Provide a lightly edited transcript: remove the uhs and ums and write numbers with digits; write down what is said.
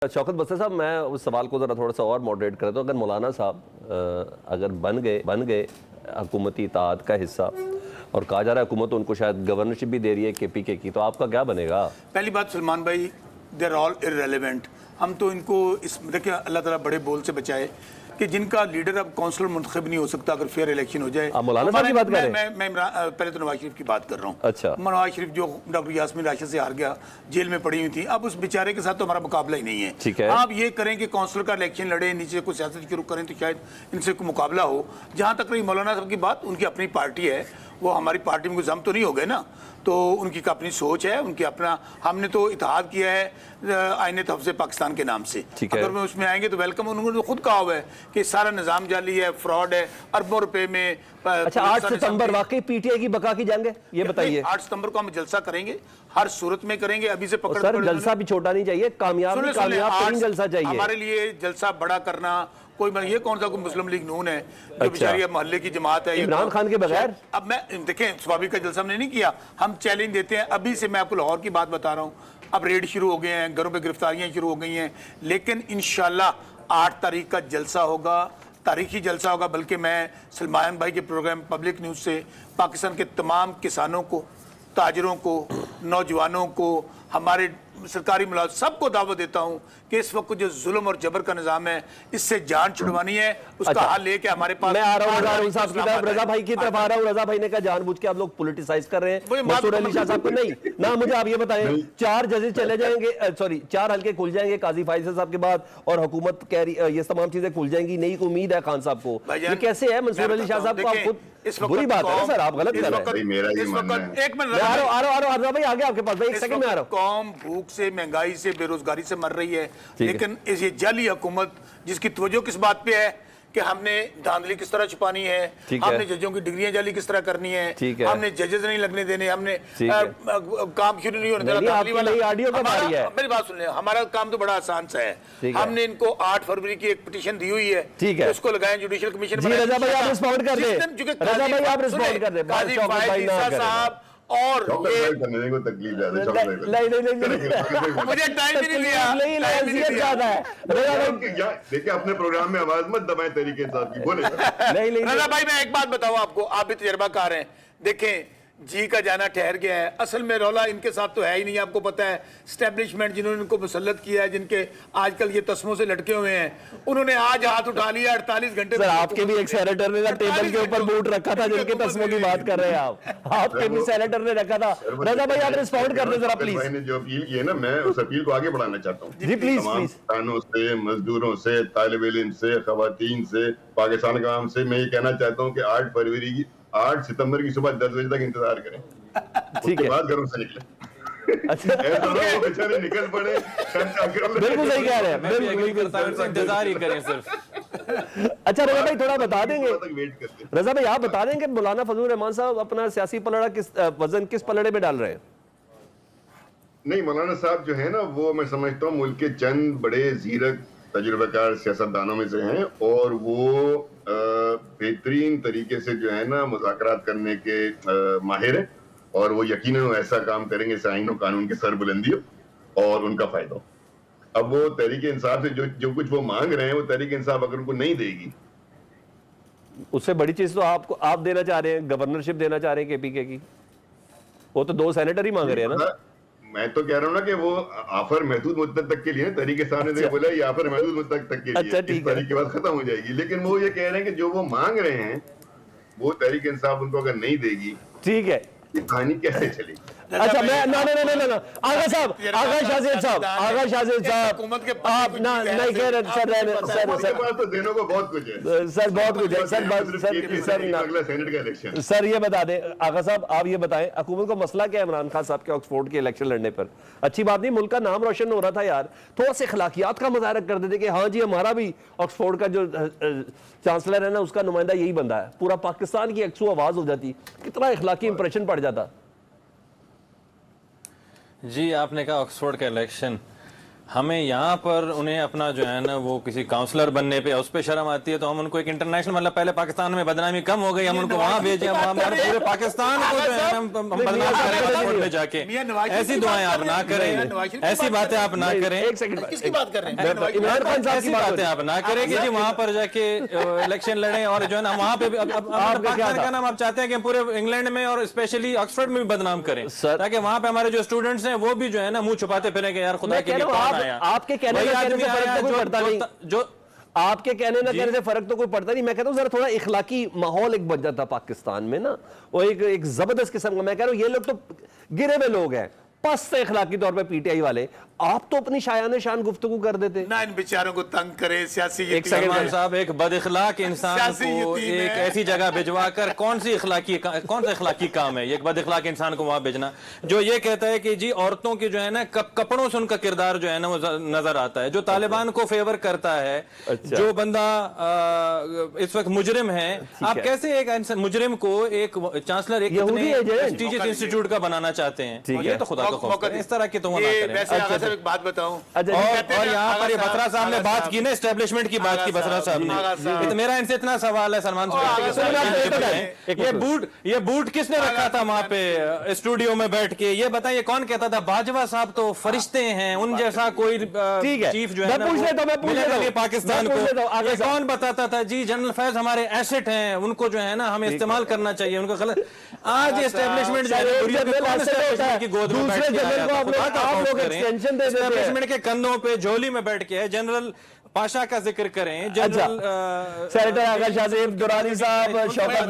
शौकत बस्तर साहब, मैं उस सवाल को ज़रा थोड़ा सा और मॉडरेट कर तो अगर मौलाना साहब अगर बन गए हुकूमती इत्तेहाद का हिस्सा और कहा जा रहा है हुकूमत उनको शायद गवर्नरशिप भी दे रही है KPK की, तो आपका क्या बनेगा? पहली बात सलमान भाई, दे आर ऑल इररेलेवेंट। हम तो इनको इस देखिए अल्लाह ताला बड़े बोल से बचाए कि जिनका लीडर अब काउंसलर मुंतखब नहीं हो सकता अगर फेयर इलेक्शन हो जाए। आप मौलाना साहब की बात कर रहे हैं? मैं पहले तो नवाज शरीफ की बात कर रहा हूँ। अच्छा, नवाज शरीफ जो डॉक्टर यास्मीन राशिद से हार गया, जेल में पड़ी हुई थी, अब उस बेचारे के साथ तो हमारा मुकाबला ही नहीं है। ठीक है, आप ये करें कि काउंसलर का इलेक्शन लड़े, नीचे कोई सियासत शुरू करें तो शायद इनसे कोई मुकाबला हो। जहाँ तक रही मौलाना साहब की बात, उनकी अपनी पार्टी है, वो हमारी पार्टी में गुज़म तो नहीं हो गए ना, तो उनकी अपनी सोच है, उनकी अपना। हमने तो इत्तेहाद किया है आईने तहफ़्ज़ पाकिस्तान के नाम से। अगर मैं उसमें आएंगे तो वेलकम। उन्होंने तो खुद कहा हुआ है कि सारा निज़ाम जाली है, फ्रॉड है, अरबों रुपए में। अच्छा, 8 सितंबर वाकई PTI की बका की जंग है, ये बताइए। 8 सितंबर को हम जलसा करेंगे, हर सूरत में करेंगे। अभी से पकड़ सर, जलसा भी छोटा नहीं चाहिए, कामयाब जलसा चाहिए। हमारे लिए जलसा बड़ा करना कोई ये कौन सा कोई मुस्लिम लीग नून है जो बेचारी मोहल्ले की जमात है, इमरान खान के बगैर। अब मैं देखें, स्वाभाविक का जलसा हमने नहीं किया, हम चैलेंज देते हैं। अभी से मैं आपको लाहौर की बात बता रहा हूँ, अब रेड शुरू हो गए हैं, घरों पे गिरफ्तारियां शुरू हो गई हैं, लेकिन इंशाल्लाह 8 तारीख का जलसा होगा, तारीखी जलसा होगा। बल्कि मैं सलमान भाई के प्रोग्राम पब्लिक न्यूज़ से पाकिस्तान के तमाम किसानों को, ताजरों को, नौजवानों को, हमारे सरकारी मुलाजिम सबको दावत देता हूं कि इस वक्त जो जुल्म और जबर का निजाम है, इससे जान छुड़वानी है, उसका हल लेके हमारे पास। मैं आ रहा हूं रजा भाई की तरफ आ रहा हूं। रजा भाई ने कहा जानबूझ के आप लोग पॉलिटिसाइज कर रहे हैं मंसूर अली शाह साहब को। नहीं ना, मुझे आप ये बताएं, 4 जजेस चले जाएंगे, सॉरी 4 हल्के खुल जाएंगे काजी फैसल साहब के बाद, और हुकूमत कह रही ये तमाम चीजें खुल जाएंगी, नई उम्मीद है खान साहब को। ये कैसे है मंसूर अली शाह साहब को? आप खुद बुरी बात है सर, आप गलत कर रहे हैं। एक मिनट आ रहा हूं भाई, आगे आपके पास, एक सेकंड में आ रहा हूं। कौम भूख से, महंगाई से, बेरोजगारी से मर रही है, लेकिन ये जाली हुकूमत जिसकी तवज्जो किस बात पे है कि हमने धांधली किस तरह छुपानी है, हमने जजों की डिग्रियां जाली किस तरह करनी है, हमने जजेस नहीं लगने देने, हमने काम शुरू नहीं होने देना। मेरी बात सुन ले, हमारा काम तो बड़ा आसान सा है। हमने इनको 8 फरवरी की एक पिटीशन दी हुई है, उसको लगाएं जुडिशियल कमीशन। रजा भाई आप रिस्पॉन्ड कर दे साहब, और तकलीफ मुझे टाइम भी नहीं दिया। देखिए, अपने प्रोग्राम में आवाज मत दबाएं तरीके साहब की। बोले रजा भाई, मैं एक बात बताऊं आपको, आप भी तजर्बाकार हैं। देखें, जी का जाना ठहर गया है, असल में रौला इनके साथ तो है ही नहीं। आपको पता है स्टैब्लिशमेंट जिन्होंने इनको मुसल्लत किया है, जिनके आजकल ये तस्मों से लटके हुए हैं, उन्होंने आज हाथ उठा लिया 48 घंटे। सर, आपके भी एक सेनेटर ने टेबल के ऊपर बूट रखा था, जिनके तस्मों की बात कर रहे हैं आप, आपके भी सेनेटर ने रखा था। रजा भाई आप रिस्पॉन्ड कर दे जरा प्लीज। भाई ने जो अपील की है ना, मैं उस अपील को आगे बढ़ाना चाहता हूँ। जी प्लीज तमाम किसानों से, मजदूरों से, तालिब इल्म से, खवातीन से, पाकिस्तान का आम से मैं ये कहना चाहता हूँ कि 8 सितंबर की सुबह 10 बजे तक इंतजार करें, उसके बाद घरों से निकले। अच्छा, वो बेचारे निकल पड़े। बिल्कुल सही कह रहे हैं, बिल्कुल इंतजार ही करें सिर्फ। अच्छा रजा भाई थोड़ा बता देंगे, रजा भाई आप बता देंगे मौलाना फजल रहमान साहब अपना सियासी पलड़ा वजन किस पलड़े में डाल रहे हैं? नहीं, मौलाना साहब जो है ना, वो मैं समझता हूँ मुल्क के चंद बड़े जीरक तजुर्बेकार सियासतदानों में से हैं, और वो बेहतरीन तरीके से जो है ना मुज़ाकरात करने के माहिर हैं, और वो यकीनन ऐसा काम करेंगे से आईन और कानून की सरबुलंदी हो और उनका फायदा हो। अब वो तहरीक इंसाफ से जो कुछ वो मांग रहे हैं, वो तहरीक इंसाफ अगर उनको नहीं देगी, उससे बड़ी चीज तो आप देना चाह रहे हैं, गवर्नरशिप देना चाह रहे हैं KPK की। वो तो 2 सेनेटर ही मांग रहे हैं ना। मैं तो कह रहा हूँ ना कि वो ऑफर महदूद मुद्दत तक के लिए, तरीके सामने बोला ये ऑफर महदूद मुद्दत तक के लिए, अच्छा, इस तारीख के बाद खत्म हो जाएगी। लेकिन वो ये कह रहे हैं कि जो वो मांग रहे हैं, वो तहरीक इंसाफ उनको अगर नहीं देगी, ठीक है, ये कहानी कैसे चलेगी? अच्छा मैं ना आगा साहब, आगा शाहजेद साहब, आप ना नहीं कह रहे सर तो देने को बहुत कुछ है सर, बहुत कुछ है सर। अगला सेनेट का इलेक्शन। सर ये बता दें आगा साहब, आप ये बताएं हुकूमत को मसला क्या है इमरान खान साहब के ऑक्सफोर्ड के इलेक्शन लड़ने पर? अच्छी बात नहीं, मुल्क का नाम रोशन हो रहा था यार, थोड़ा से अखलाकियात का मुजाहरा कर देते कि हाँ जी हमारा भी ऑक्सफोर्ड का जो चांसलर है ना, उसका नुमाइंदा यही बंदा है, पूरा पाकिस्तान की एकसू आवाज हो जाती, कितना इखलाकी इंप्रेशन पड़ जाता। जी आपने कहा ऑक्सफोर्ड का इलेक्शन, हमें यहाँ पर उन्हें अपना जो है ना वो किसी काउंसलर बनने पे उस पे शर्म आती है, तो हम उनको एक इंटरनेशनल, मतलब पहले पाकिस्तान में बदनामी कम हो गई, हम उनको वहाँ भेजे, वहाँ हमारे पूरे पाकिस्तान को जो है हम बदनाम करें ऑक्सफोर्ड में जाके। ऐसी दुआएं आप ना करें, ऐसी बातें आप ना करें, एक सेकंड, किसकी बात कर रहे हैं? इमरान खान साहब ऐसी की बात हो बातें रही आप ना करें कि जी वहाँ पर जाके इलेक्शन लड़ें और जो है ना वहाँ पे भी पाकिस्तान का नाम आप चाहते हैं कि पूरे इंग्लैंड में और स्पेशली ऑक्सफोर्ड में भी बदनाम करें, ताकि वहाँ पे हमारे जो स्टूडेंट्स हैं वो भी जो है ना मुंह छुपाते फिरें कि यार खुदा के लिए कौन आया। आपके कहने वही ना कहने आदमी से फर्क आया तो कोई पड़ता नहीं, जो आपके कहने ना कहने से फर्क तो कोई पड़ता नहीं। मैं कहता हूँ जरा थोड़ा इखलाकी माहौल एक बन जाता पाकिस्तान में ना, वो एक जबरदस्त किस्म का। मैं कह रहा हूँ ये लोग तो गिरे हुए लोग हैं, पस्त इखलाकी तौर पे पीटीआई वाले, आप तो अपनी शायान शान गुफ्तगू कर देते ना इन बेचारों को तंग करे सियासी एक सेकंड सलमान साहब, एक बदइखलाक इंसान सियासी को यतीम एक है। ऐसी जगह भिजवा कर कौन सा इखलाकी काम है ये, एक बदइखलाक इंसान को वहां भेजना जो ये कहता है कि जी औरतों की जो है ना कपड़ों से उनका किरदार जो है ना वो नजर आता है, जो तालिबान को फेवर करता है। अच्छा। जो बंदा इस वक्त मुजरिम है, आप कैसे एक मुजरिम को एक चांसलर एक यहूदी है जे। प्रेस्टिजियस इंस्टीट्यूट का बनाना चाहते हैं? ठीक ये है। तो खुदा का खौफ है, इस तरह की तो वो ना ये करें। वैसे आगा साहब एक बात बताऊं, अच्छा, और यहाँ पर ये बत्रा साहब ने बात की ना एस्टेब्लिशमेंट की बात की, बत्रा साहब ने, तो मेरा इनसे इतना सवाल है सलमान साहब, ये बूट किसने रखा था वहाँ पे स्टूडियो में बैठ के? ये बताइए कौन कहता था बाजवा साहब तो फरिश्ते हैं, उन जैसा कोई ठीक है, चीफ जो है मैं पूछ लेता हूं, मैं पूछ लेता हूं। पाकिस्तान मैं पूछ लेता हूं, को। आगे ये साहब। कौन बताता था जी जनरल फैज हमारे एसेट हैं, उनको जो है ना हमें इस्तेमाल करना चाहिए, उनको गलत। आज एस्टेब्लिशमेंट जो है ना, एक जनरल कौन asset होता है, establishment की गोद में दूसरे बैठ के जनरल आया को था? आप खुदा लोग- का आप खौफ लोग करें। extension दे देते हैं। Establishment के कंधों पे झोली में बैठ के है जनरल पाशा का जिक्र करें, जनरल सेनेटर आगा शाह साहब, दुरानी साहब, शौकत